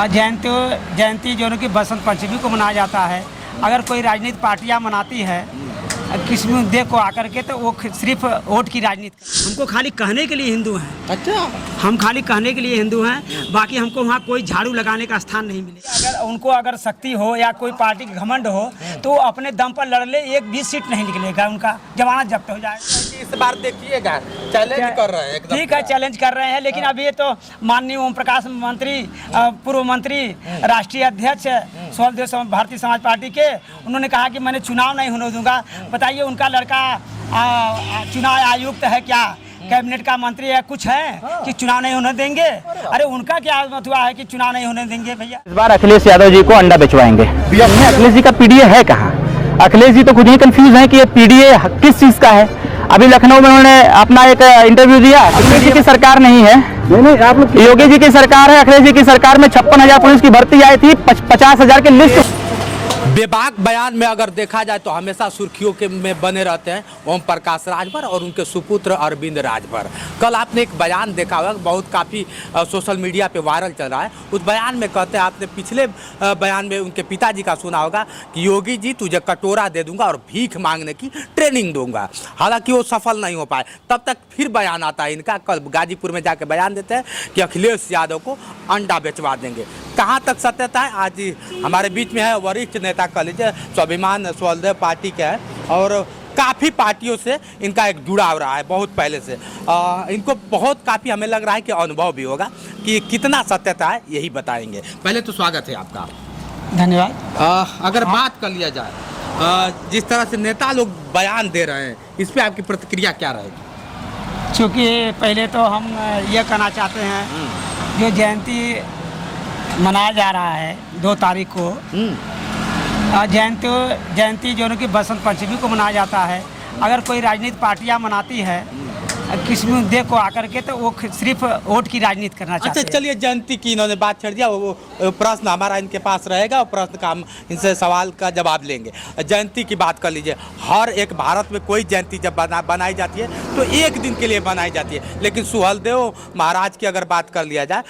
जयंती जो है कि बसंत पंचमी को मनाया जाता है। अगर कोई राजनीतिक पार्टियां मनाती है किसी मुद्दे को आकर के, तो वो सिर्फ वोट की राजनीति। हमको खाली कहने के लिए हिंदू हैं। अच्छा, हम खाली कहने के लिए हिंदू हैं, बाकी हमको वहाँ कोई झाड़ू लगाने का स्थान नहीं मिले। अगर उनको अगर शक्ति हो या कोई पार्टी का घमंड हो तो अपने दम पर लड़ ले, एक भी सीट नहीं निकलेगा, उनका जमानत जब्त हो जाए। इस बार देखिएगा चैलेंज कर रहे हैं। ठीक है, चैलेंज कर रहे हैं, लेकिन अभी तो माननीय ओम प्रकाश मंत्री, पूर्व मंत्री, राष्ट्रीय अध्यक्ष स्वदेव भारतीय समाज पार्टी के, उन्होंने कहा कि मैंने चुनाव नहीं होने दूंगा। बताइए, उनका लड़का चुनाव आयुक्त है क्या, कैबिनेट का मंत्री है, कुछ है कि चुनाव नहीं होने देंगे? अरे उनका क्या हुआ है कि चुनाव नहीं होने देंगे भैया? इस बार अखिलेश यादव जी को अंडा बेचवाएंगे। अखिलेश जी का पीडीए है कहाँ? अखिलेश जी तो खुद ही कंफ्यूज हैं कि ये पीडीए किस चीज का है। अभी लखनऊ में उन्होंने अपना एक इंटरव्यू दिया। अखिलेश जी की सरकार नहीं है, योगी जी की सरकार है। अखिलेश जी की सरकार में 56,000 पुलिस की भर्ती आई थी, 50,000 की लिस्ट। बेबाक बयान में अगर देखा जाए तो हमेशा सुर्खियों के में बने रहते हैं ओम प्रकाश राजभर और उनके सुपुत्र अरविंद राजभर। कल आपने एक बयान देखा होगा, बहुत काफ़ी सोशल मीडिया पे वायरल चल रहा है। उस बयान में कहते हैं, आपने पिछले बयान में उनके पिताजी का सुना होगा कि योगी जी तुझे कटोरा दे दूंगा और भीख मांगने की ट्रेनिंग दूंगा। हालांकि वो सफल नहीं हो पाए। तब तक फिर बयान आता है इनका, कल गाजीपुर में जाके बयान देते हैं कि अखिलेश यादव को अंडा बेचवा देंगे। कहाँ तक सत्यता है? आज हमारे बीच में है वरिष्ठ नेता, कह लीजिए स्वाभिमान स्वदेव पार्टी के है और काफ़ी पार्टियों से इनका एक जुड़ाव रहा है बहुत पहले से। इनको बहुत काफ़ी हमें लग रहा है कि अनुभव भी होगा कि कितना सत्यता है, यही बताएंगे। पहले तो स्वागत है आपका, धन्यवाद। अगर बात कर लिया जाए जिस तरह से नेता लोग बयान दे रहे हैं, इस पर आपकी प्रतिक्रिया क्या रहेगी? चूँकि पहले तो हम ये कहना चाहते हैं, जो जयंती मनाया जा रहा है 2 तारीख को, जयंती जो है कि बसंत पंचमी को मनाया जाता है। अगर कोई राजनीतिक पार्टियां मनाती है किसी मुद्दे को आकर के, तो वो सिर्फ वोट की राजनीति करना चाहते हैं। अच्छा, चलिए, जयंती की इन्होंने बात छेड़ दिया, वो प्रश्न हमारा इनके पास रहेगा और प्रश्न का हम इनसे सवाल का जवाब लेंगे। जयंती की बात कर लीजिए। हर एक भारत में कोई जयंती जब बनाई जाती है तो एक दिन के लिए बनाई जाती है, लेकिन सुहेलदेव महाराज की अगर बात कर लिया जाए,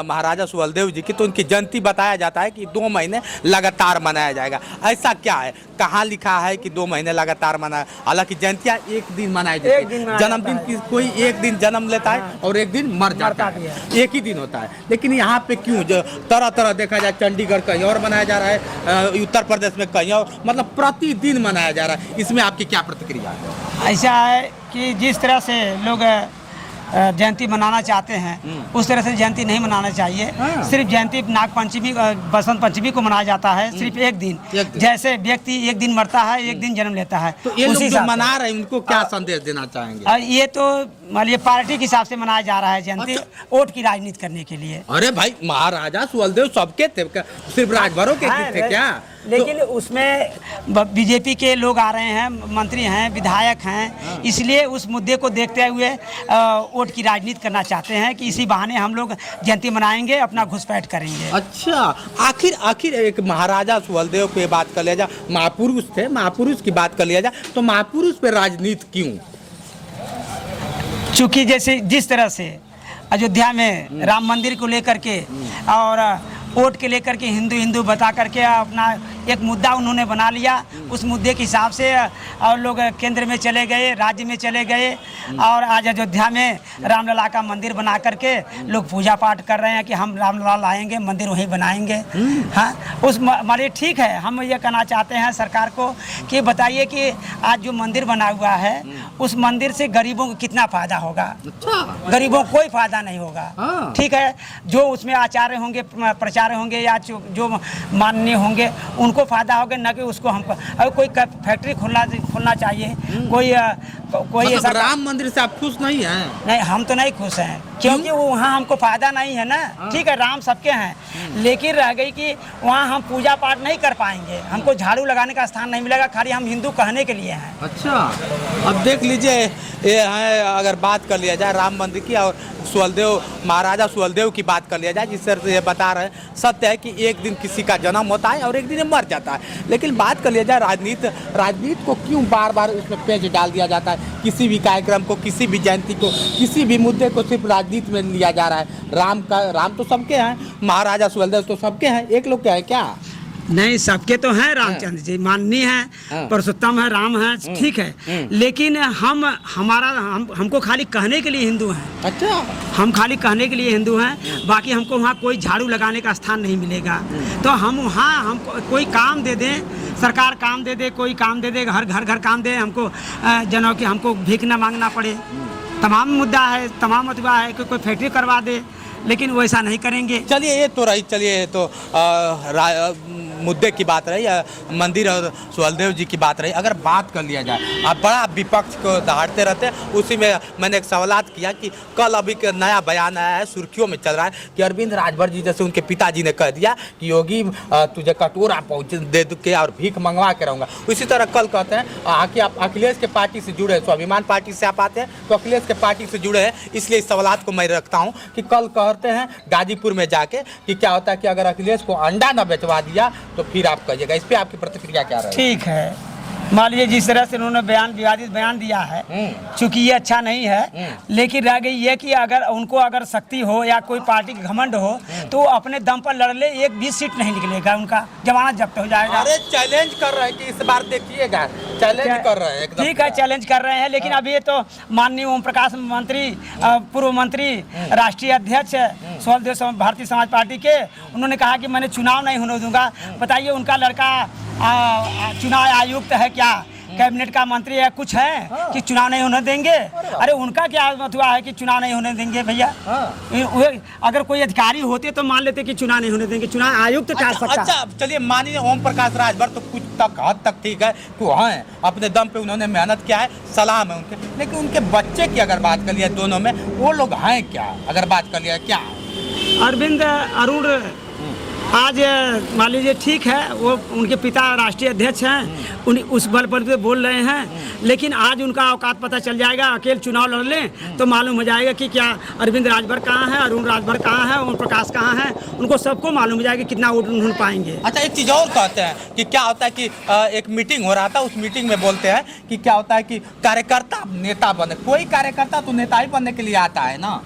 महाराजा सुहेलदेव जी की, तो उनकी जयंती बताया जाता है कि 2 महीने लगातार मनाया जाएगा। ऐसा क्या है? कहाँ लिखा है कि 2 महीने लगातार मनाया? हालांकि जयंतियाँ एक दिन मनाई जाती है। जन्मदिन की कोई एक दिन जन्म लेता है और एक दिन मर जाता है, एक ही दिन होता है। लेकिन यहाँ पे क्यों तरह तरह देखा जाए, चंडीगढ़ कहीं और मनाया जा रहा है, उत्तर प्रदेश में कहीं और, मतलब प्रतिदिन मनाया जा रहा है। इसमें आपकी क्या प्रतिक्रिया है? ऐसा है कि जिस तरह से लोग जयंती मनाना चाहते हैं उस तरह से जयंती नहीं मनाना चाहिए। सिर्फ जयंती नाग पंचमी, बसंत पंचमी को मनाया जाता है, सिर्फ एक दिन। जैसे व्यक्ति एक दिन मरता है, एक दिन जन्म लेता है, तो ये लोग जो मना रहे हैं उनको क्या संदेश देना चाहेंगे? ये तो मान लीजिए पार्टी के हिसाब से मनाया जा रहा है जयंती, वोट की राजनीति करने के लिए। अरे भाई, महाराजा सुहेलदेव सबके थे, सिर्फ राजभरों के थे क्या? लेकिन उसमें बीजेपी के लोग आ रहे हैं, मंत्री हैं, विधायक हैं, इसलिए उस मुद्दे को देखते हुए वोट की राजनीति करना चाहते हैं कि इसी बहाने हम लोग जयंती मनाएंगे, अपना घुसपैठ करेंगे। अच्छा, आखिर एक महाराजा सुहेलदेव पे बात कर लिया जाए, महापुरुष थे, महापुरुष की बात कर लिया जाए, तो महापुरुष पे राजनीति क्यों? चूँकि जैसे जिस तरह से अयोध्या में राम मंदिर को लेकर के और वोट के लेकर के हिंदू बता करके अपना एक मुद्दा उन्होंने बना लिया, उस मुद्दे के हिसाब से और लोग केंद्र में चले गए, राज्य में चले गए और आज अयोध्या में रामलला का मंदिर बना करके लोग पूजा पाठ कर रहे हैं कि हम रामलला लाएंगे, मंदिर वहीं बनाएंगे। हाँ, उस मारे ठीक है, हम ये कहना चाहते हैं सरकार को कि बताइए कि आज जो मंदिर बना हुआ है उस मंदिर से गरीबों को कितना फ़ायदा होगा? गरीबों को कोई फ़ायदा नहीं होगा। ठीक है, जो उसमें आचार्य होंगे, प्रचार्य होंगे या जो माननीय होंगे उनको फ़ायदा होगा, न कि उसको हमको। अगर कोई फैक्ट्री खोलना चाहिए, कोई मतलब ऐसा। राम मंदिर से आप खुश नहीं हैं? नहीं, हम तो नहीं खुश हैं, क्योंकि वहाँ हमको फ़ायदा नहीं है ना। ठीक है, राम सबके हैं, लेकिन रह गई कि वहाँ हम पूजा पाठ नहीं कर पाएंगे, हमको झाड़ू लगाने का स्थान नहीं मिलेगा, खाली हम हिंदू कहने के लिए हैं। अच्छा, अब देख लीजिए, ये है, अगर बात कर लिया जाए राम मंदिर की और सुहलदेव, महाराजा सुहलदेव की बात कर लिया जाए, जिस तरह से ये बता रहे हैं, सत्य है कि एक दिन किसी का जन्म होता है और एक दिन मर जाता है। लेकिन बात कर लिया जाए राजनीति को क्यों बार बार उसमें पेंच डाल दिया जाता है? किसी भी कार्यक्रम को, किसी भी जयंती को, किसी भी मुद्दे को सिर्फ राजनीति में लिया जा रहा है। राम तो सबके हैं, महाराजा सुहलदेव तो सबके हैं, एक लोग क्या है क्या? नहीं, सबके तो हैं। रामचंद्र जी माननीय है, पुरुषोत्तम है, राम है, ठीक है। लेकिन हमको खाली कहने के लिए हिंदू हैं। अच्छा, हम खाली कहने के लिए हिंदू हैं, बाकी हमको वहाँ कोई झाड़ू लगाने का स्थान नहीं मिलेगा। तो हम वहाँ हमको कोई काम दे दें, सरकार काम दे दे, कोई काम दे दे, घर काम दे, हमको जनों की हमको भीख न मांगना पड़े। तमाम मुद्दा है, तमाम मुद्दा है कि कोई फैक्ट्री करवा दे, लेकिन वैसा नहीं करेंगे। चलिए ये तो रही, चलिए तो मुद्दे की बात रही, मंदिर और सुहलदेव जी की बात रही। अगर बात कर लिया जाए, आप बड़ा विपक्ष को दहाड़ते रहते हैं, उसी में मैंने एक सवालात किया कि कल अभी एक नया बयान आया है, सुर्खियों में चल रहा है कि अरविंद राजभर जी जैसे उनके पिताजी ने कह दिया कि योगी तुझे कटोरा पहुँच दे के और भीख मंगवा के रहूँगा। उसी तरह कल कहते हैं कि आप अखिलेश के पार्टी से जुड़े, स्वाभिमान पार्टी से आप आते हैं तो अखिलेश के पार्टी से जुड़े हैं, इसलिए इस सवालात को मैं रखता हूँ कि कल कहते हैं गाजीपुर में जाके कि क्या होता है कि अगर अखिलेश को अंडा न बेचवा दिया तो फिर आप कहिएगा। इस पे आपकी प्रतिक्रिया क्या रही? ठीक है, मान लीजिए जिस तरह से उन्होंने विवादित बयान दिया है, चूंकि ये अच्छा नहीं है, लेकिन रह गई ये कि अगर शक्ति हो या कोई पार्टी का घमंड हो तो वो अपने दम पर लड़ ले, एक भी सीट नहीं निकलेगा, उनका जमानत जब्त हो जाएगा। अरे चैलेंज कर रहे हैं कि इस बार देखिएगा, चैलेंज कर रहे हैं एकदम। ठीक है, चैलेंज कर रहे हैं, लेकिन अभी तो माननीय ओम प्रकाश मंत्री, पूर्व मंत्री, राष्ट्रीय अध्यक्ष सुहलदेव भारतीय समाज पार्टी के, उन्होंने कहा कि मैंने चुनाव नहीं होने दूंगा। बताइए, उनका लड़का चुनाव आयुक्त है क्या, कैबिनेट का मंत्री है, कुछ है कि चुनाव नहीं होने देंगे? अरे उनका क्या मतलब है कि चुनाव नहीं होने देंगे भैया? अगर कोई अधिकारी होते तो मान लेते कि चुनाव नहीं होने देंगे, चुनाव आयुक्त कर सकता। अच्छा, चलिए मानिए ओम प्रकाश राजभर तो कुछ हद तक ठीक है कि वहाँ अपने दम पे उन्होंने मेहनत किया है, सलाम है उनके, लेकिन उनके बच्चे की अगर बात कर लिया, दोनों में वो लोग हैं क्या? अगर बात कर लिया क्या अरविंद अरुण आज मान लीजिए ठीक है, वो उनके पिता राष्ट्रीय अध्यक्ष हैं, उस बल पर बोल रहे हैं, लेकिन आज उनका औकात पता चल जाएगा। अकेले चुनाव लड़ लें तो मालूम हो जाएगा कि क्या अरविंद राजभर कहाँ है, अरुण राजभर कहाँ है, ओम प्रकाश कहाँ है, उनको सबको मालूम हो जाएगा कितना वोट ढूंढ पाएंगे। अच्छा, एक चीज़ और कहते हैं कि क्या होता है कि एक मीटिंग हो रहा था, उस मीटिंग में बोलते हैं कि क्या होता है कि कार्यकर्ता नेता बने। कोई कार्यकर्ता तो नेता ही बनने के लिए आता है ना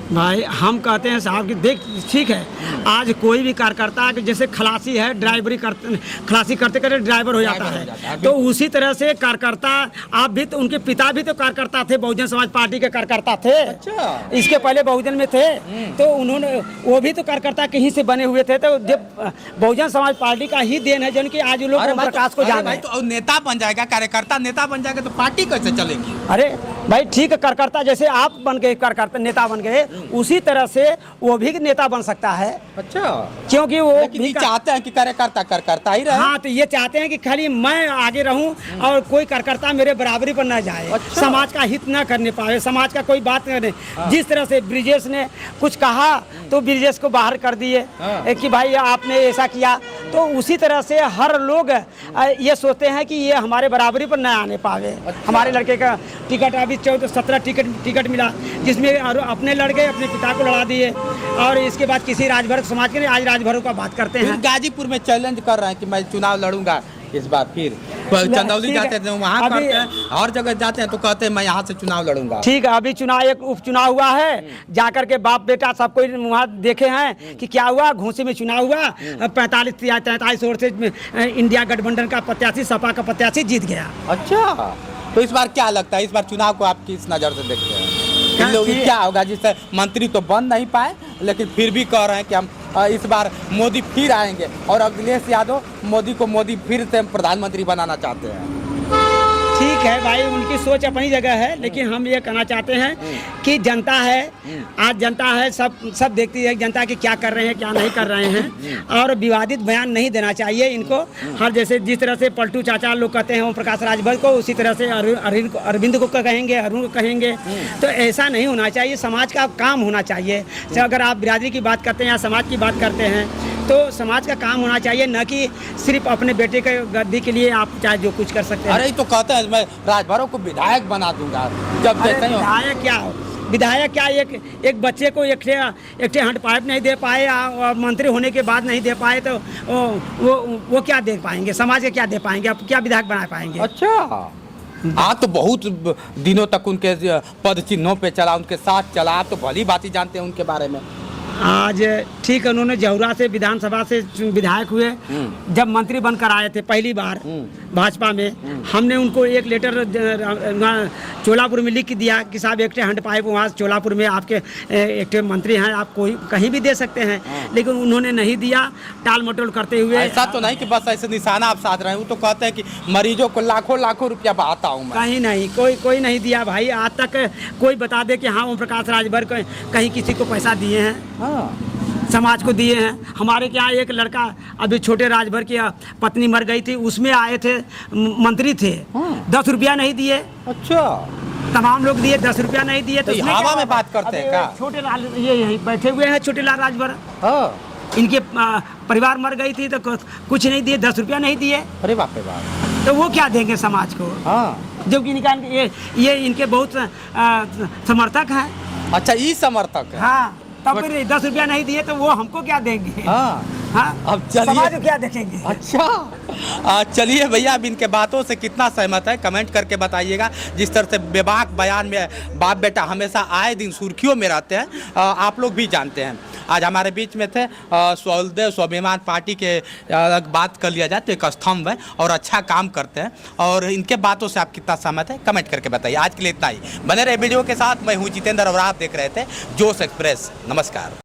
भाई। हम कहते हैं साहब कि देख, ठीक है, आज कोई भी कार्यकर्ता जैसे खलासी है, खलासी करते करते ड्राइवर हो जाता है, तो उसी तरह से कार्यकर्ता आप भी तो, उनके पिता भी तो कार्यकर्ता थे, बहुजन समाज पार्टी के कार्यकर्ता थे। अच्छा। इसके पहले बहुजन में थे, तो उन्होंने वो भी तो कार्यकर्ता कहीं से बने हुए थे। तो जब बहुजन समाज पार्टी का ही देन है जिनकी आज लोग प्रकाश को जाना है। तो नेता बन जाएगा, कार्यकर्ता नेता बन जाएगा तो पार्टी कैसे चलेगी? अरे भाई ठीक है, कार्यकर्ता जैसे आप बन गए, कार्यकर्ता नेता बन गए, उसी तरह से वो भी नेता बन सकता है। अच्छा, क्योंकि वो भी चाहते हैं कि कार्यकर्ता ही रहे। हाँ, तो ये चाहते हैं कि खाली मैं आगे रहूं और कोई कार्यकर्ता मेरे बराबरी पर न जाए। अच्छा। समाज का हित न करने पाए, समाज का कोई बात नहीं। जिस तरह से ब्रिजेश ने कुछ कहा तो ब्रिजेश को बाहर कर दिए कि भाई आपने ऐसा किया, तो उसी तरह से हर लोग ये सोचते हैं कि ये हमारे बराबरी पर न आने पावे। हमारे लड़के का टिकट अभी 17 टिकट मिला, जिसमें अपने लड़के अपने पिता को लड़ा दिए, और इसके बाद किसी राजभर समाज के, आज राजभरों का बात करते हैं। गाजीपुर में चैलेंज कर रहे हैं कि मैं चुनाव लड़ूंगा इस बार। फिर चंदौली जाते हैं, वहाँ करते हैं, हर जगह जाते हैं तो कहते हैं मैं यहाँ से चुनाव लड़ूंगा। ठीक है, अभी एक उपचुनाव हुआ है, जाकर के बाप बेटा सब कोई वहाँ देखे हैं कि क्या हुआ। घोसी में चुनाव हुआ, 43 वोट से इंडिया गठबंधन का प्रत्याशी, सपा का प्रत्याशी जीत गया। अच्छा, तो इस बार क्या लगता है, इस बार चुनाव को आप किस नज़र से देखते हैं? इन लोगों क्या होगा? जिससे मंत्री तो बन नहीं पाए, लेकिन फिर भी कह रहे हैं कि हम इस बार मोदी फिर आएंगे, और अखिलेश यादव मोदी फिर से प्रधानमंत्री बनाना चाहते हैं। ठीक है भाई, उनकी सोच अपनी जगह है, लेकिन हम ये कहना चाहते हैं कि जनता है, आज जनता है, सब देखती है जनता की क्या कर रहे हैं, क्या नहीं कर रहे हैं, और विवादित बयान नहीं देना चाहिए इनको। हर जैसे जिस तरह से पलटू चाचा लोग कहते हैं ओम प्रकाश राजभर को, उसी तरह से अरविंद को कहेंगे, अरुण को कहेंगे, तो ऐसा नहीं होना चाहिए। समाज का काम होना चाहिए। अगर आप बिरादरी की बात करते हैं या समाज की बात करते हैं तो समाज का काम होना चाहिए, न कि सिर्फ अपने बेटे के गद्दी के लिए आप चाहे जो कुछ कर सकते हैं। अरे तो कहते हैं मैं राजभरों को विधायक बना दूंगा, जब विधायक क्या हो, विधायक क्या एक बच्चे को एक हैंड पाइप नहीं दे पाए और मंत्री होने के बाद नहीं दे पाए तो वो क्या दे पाएंगे, समाज के क्या दे पाएंगे, अब क्या विधायक बना पाएंगे। अच्छा, आप तो बहुत दिनों तक उनके पद चिन्हों पे चला, उनके साथ चला, आप तो भली बात जानते हैं उनके बारे में। आज ठीक है, उन्होंने जहुरा से विधानसभा से विधायक हुए, जब मंत्री बनकर आए थे पहली बार भाजपा में, हमने उनको एक लेटर चोलापुर में लिख के दिया कि साहब एक हैंड पाइप वहाँ चोलापुर में आपके एक मंत्री हैं, आप कोई कहीं भी दे सकते हैं, लेकिन उन्होंने नहीं दिया, टाल मटोल करते हुए। ऐसा तो नहीं कि बस ऐसे निशाना आप साध रहे हैं, वो तो कहते हैं कि मरीजों को लाखों लाखों रुपया बहाता हूँ मैं। कहीं नहीं, कोई नहीं दिया भाई, आज तक कोई बता दे कि हाँ ओम प्रकाश राजभर कहीं किसी को पैसा दिए हैं, समाज को दिए हैं। हमारे यहाँ एक लड़का अभी छोटे राजभर की पत्नी मर गई थी, उसमें आए थे मंत्री थे, 10 रुपया नहीं दिए। अच्छा, तमाम लोग दिए, 10 रुपया नहीं दिए। तो हवा में बात करते हैं क्या? छोटे लाल ये यहीं बैठे हुए हैं, छोटे लाल राजभर, इनके परिवार मर गई थी तो कुछ नहीं दिए, 10 रुपया नहीं दिए। अरे बाप रे बाप, तो वो क्या देंगे समाज को? जबकि ये इनके बहुत समर्थक हैं। अच्छा, ये समर्थक है। हाँ, तब फिर 10 रुपया नहीं दिए तो वो हमको क्या देंगे? हाँ, अब चलिए, समाज को क्या देखेंगे? अच्छा, चलिए भैया, अब इनके बातों से कितना सहमत है कमेंट करके बताइएगा। जिस तरह से बेबाक बयान में बाप बेटा हमेशा आए दिन सुर्खियों में रहते हैं, आप लोग भी जानते हैं। आज हमारे बीच में थे स्वदेव स्वाभिमान पार्टी के, बात कर लिया जाए तो एक स्तंभ है और अच्छा काम करते हैं, और इनके बातों से आप कितना सहमत है कमेंट करके बताइए। आज के लिए इतना ही, बने रहे वीडियो के साथ। मैं हूँ जितेंद्र और आप देख रहे थे जोश एक्सप्रेस। नमस्कार।